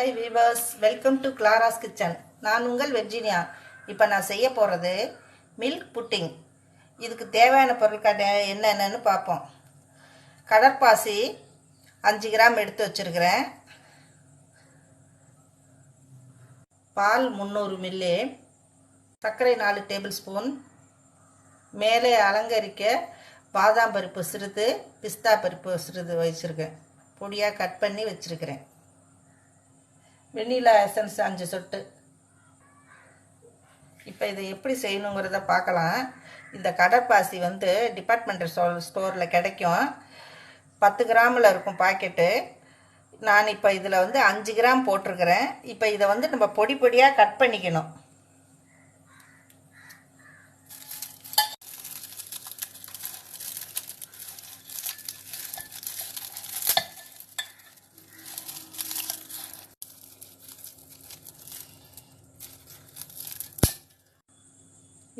Hi viewers, welcome to Clara's Kitchen. நான் உங்கள் Virginia. இப்போ நான் செய்ய போகிறது மில்க் புட்டிங். இதுக்கு தேவையான பொருட்கள் என்னென்னு பார்ப்போம். கடற்பாசி 5 கிராம் எடுத்து வச்சிருக்கிறேன். பால் 300 மில்லி, சர்க்கரை 4 டேபிள் ஸ்பூன், மேலே அலங்கரிக்க பாதாம் பருப்பு சிறிது, பிஸ்தா பருப்பு சிறிது வச்சிருக்கேன். பொடியாக கட் பண்ணி வச்சிருக்கிறேன். வெண்ணிலா எசன்ஸ் 5 சொட்டு. இப்போ இதை எப்படி செய்யணுங்கிறத பார்க்கலாம். இந்த கடற்பாசி டிபார்ட்மெண்டல் ஸ்டோரில் கிடைக்கும். 10 கிராமில் இருக்கும் பாக்கெட்டு. நான் இப்போ இதில் 5 கிராம் போட்டிருக்கிறேன். இப்போ இதை நம்ம பொடி பொடியாக கட் பண்ணிக்கணும்.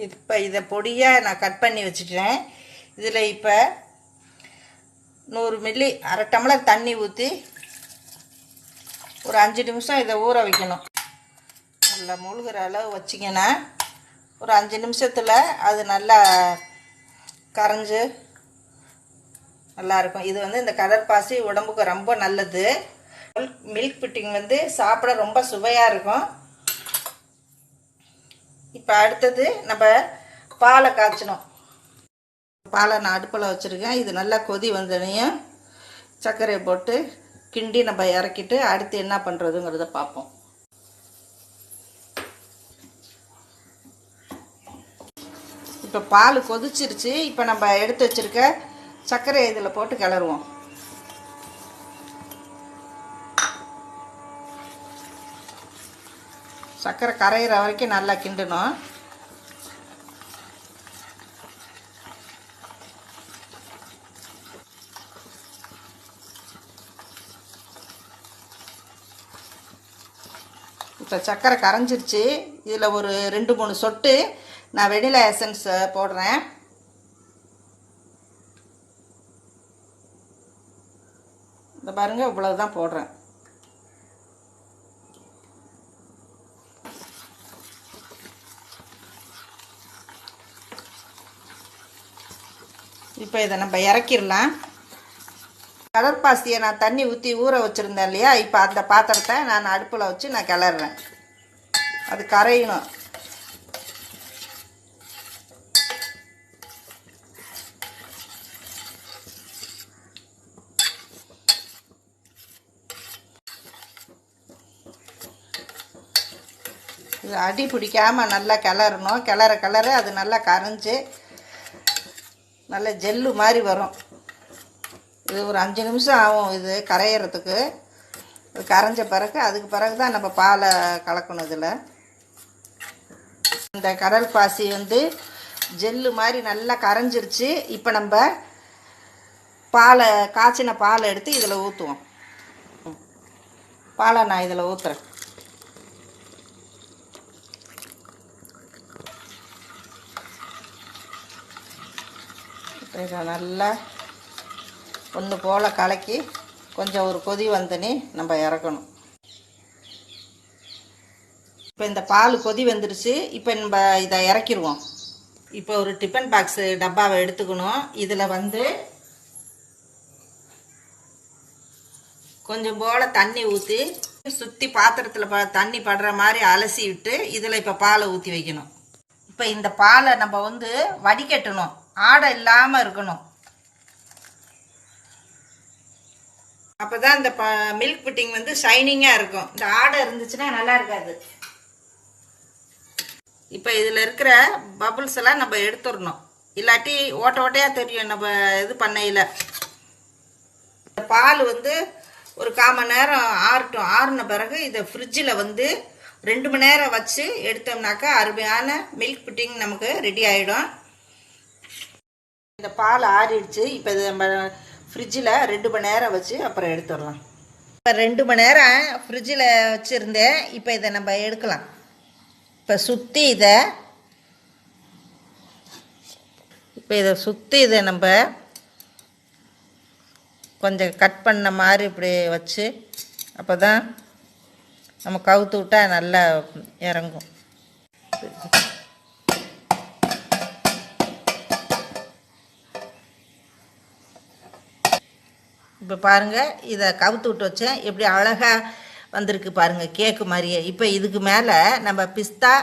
இப்போ இதை பொடியாக நான் கட் பண்ணி வச்சுட்டேன். இதில் இப்போ 100 மில்லி அரை டம்ளர் தண்ணி ஊற்றி ஒரு 5 நிமிஷம் இதை ஊற வைக்கணும். நல்லா முழுகிற அளவு வச்சிங்கன்னா ஒரு 5 நிமிஷத்தில் அது நல்லா கரைஞ்சி நல்லாயிருக்கும். இது இந்த கடற்பாசி உடம்புக்கு ரொம்ப நல்லது. மில்க் புட்டிங் சாப்பிட ரொம்ப சுவையாக இருக்கும். இப்போ அடுத்தது நம்ம பாலை காய்ச்சணும். பாலை நான் அடுப்பில் வச்சுருக்கேன். இது நல்லா கொதி வந்தனையும் சர்க்கரையை போட்டு கிண்டி நம்ம இறக்கிட்டு அடுத்து என்ன பண்ணுறதுங்கிறத பார்ப்போம். இப்போ பால் கொதிச்சிருச்சு. இப்போ நம்ம எடுத்து வச்சுருக்க சர்க்கரையை இதில் போட்டு கிளறுவோம். சர்க்கரை கரையிற வரைக்கும் நல்லா கிண்டணும். இப்போ சர்க்கரை கரைஞ்சிருச்சு. இதில் ஒரு 2-3 சொட்டு நான் வெனிலா எசன்ஸ் போடுறேன். இந்த பாருங்கள், இவ்வளவு தான் போடுறேன். இப்போ இதை நம்ம இறக்கிடலாம். கடற்பாசியை நான் தண்ணி ஊற்றி ஊற வச்சுருந்தேன் இல்லையா, இப்போ அந்த பாத்திரத்தை நான் அடுப்பில் வச்சு நான் கிளறேன். அது கரையணும். இது அடி பிடிக்காமல் நல்லா கிளறணும். கிளற அது நல்லா கரைஞ்சி நல்ல ஜெல்லு மாதிரி வரும். இது ஒரு 5 நிமிஷம் ஆகும் இது கரையிறதுக்கு. இது கரைஞ்ச பிறகு அதுக்கு பிறகு தான் நம்ம பாலை கலக்கணும். இதில் இந்த கடல் பாசி ஜெல்லு மாதிரி நல்லா கரைஞ்சிருச்சு. இப்போ நம்ம பாலை காய்ச்சின பாலை எடுத்து இதில் ஊற்றுவோம். பாலை நான் இதில் ஊற்றுறேன். இதை நல்லா ஒன்று போல் கலக்கி கொஞ்சம் ஒரு கொதி வந்தனே நம்ம இறக்கணும். இப்போ இந்த பால் கொதி வந்துருச்சு. இப்போ நம்ம இதை இறக்கிடுவோம். இப்போ ஒரு டிஃபன் பாக்ஸு டப்பாவை எடுத்துக்கணும். இதில் கொஞ்சம் போல் தண்ணி ஊற்றி சுற்றி பாத்திரத்தில் தண்ணி படுற மாதிரி அலசி விட்டு இதில் இப்போ பாலை ஊற்றி வைக்கணும். இப்போ இந்த பாலை நம்ம வடிகட்டணும். ஆடை இல்லாமல் இருக்கணும். அப்போ தான் இந்த மில்க் புட்டிங் ஷைனிங்காக இருக்கும். இந்த ஆடை இருந்துச்சுன்னா நல்லா இருக்காது. இப்போ இதில் இருக்கிற பபுள்ஸ் எல்லாம் நம்ம எடுத்துடணும். இல்லாட்டி ஓட்டையாக தெரியும் நம்ம இது பண்ணையில். பால் ஒரு 1/4 மணி நேரம் ஆறட்டும். ஆறுன பிறகு இதை ஃப்ரிட்ஜில் 2 மணி நேரம் வச்சு எடுத்தோம்னாக்கா அருமையான மில்க் புட்டிங் நமக்கு ரெடி ஆகிடும். இந்த பால் ஆறிடுச்சு. இப்போ இது நம்ம ஃப்ரிட்ஜில் 2 மணி நேரம் வச்சு அப்புறம் எடுத்துடலாம். இப்போ 2 மணி நேரம் ஃப்ரிட்ஜில் வச்சுருந்தேன். இப்போ இதை நம்ம எடுக்கலாம். இப்போ சுற்றி இதை நம்ம கொஞ்சம் கட் பண்ண மாதிரி இப்படி வச்சு அப்போ தான் நம்ம கவுத்து விட்டால் நல்லா இறங்கும். இப்போ பாருங்கள், இதை கவுத்து விட்டு வச்சேன், எப்படி அழகாக வந்திருக்கு பாருங்கள், கேக்கு மாதிரியே. இப்போ இதுக்கு மேலே நம்ம பிஸ்தா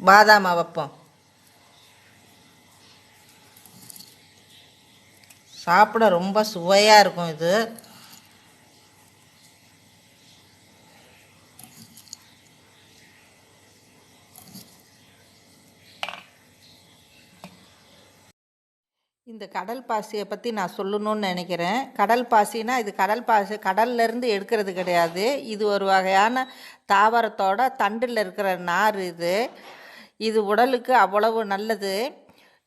பாதாமை வைப்போம். சாப்பிட ரொம்ப சுவையாக இருக்கும் இது. இந்த கடல் பாசியை பற்றி நான் சொல்லணும்னு நினைக்கிறேன். கடல் பாசினா இது கடல் பாசி கடல்லேருந்து எடுக்கிறது கிடையாது. இது ஒரு வகையான தாவரத்தோட தண்டில் இருக்கிற நார். இது உடலுக்கு அவ்வளவு நல்லது.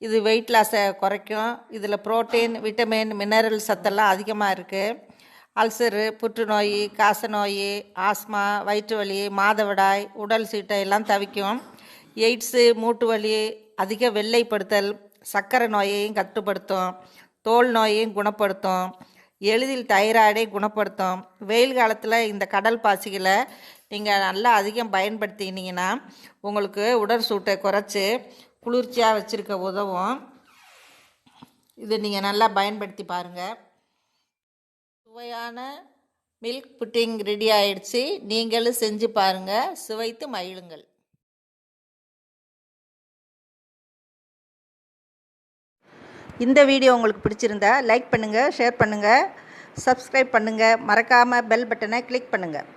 இது வெயிட் லாஸை குறைக்கும். இதில் புரோட்டீன், விட்டமின், மினரல் சத்தெல்லாம் அதிகமாக இருக்குது. அல்சரு, புற்றுநோய், காசநோய், ஆஸ்மா, வயிற்று வலி, மாதவிடாய், உடல் சீட்டை எல்லாம் தவிக்கும். எய்ட்ஸு, மூட்டு வலி, அதிக வெள்ளைப்படுத்தல், சர்க்கரை நோயையும் கட்டுப்படுத்தும். தோல் நோயையும் குணப்படுத்தும். எளிதில் தைராய்டை குணப்படுத்தும். வெயில் காலத்தில் இந்த கடல் பாசிகளை நீங்கள் நல்லா அதிகம் பயன்படுத்தினீங்கன்னா உங்களுக்கு உடல் சூட்டை குறைச்சி குளிர்ச்சியாக வச்சுருக்க உதவும். இதை நீங்கள் நல்லா பயன்படுத்தி பாருங்கள். சுவையான மில்க் புட்டிங் ரெடி ஆயிடுச்சு. நீங்களும் செஞ்சு பாருங்கள், சுவைத்து மகிழுங்கள். இந்த வீடியோ உங்களுக்கு பிடிச்சிருந்தா லைக் பண்ணுங்கள், ஷேர் பண்ணுங்கள், சப்ஸ்கிரைப் பண்ணுங்கள், மறக்காமல் பெல் பட்டனை கிளிக் பண்ணுங்கள்.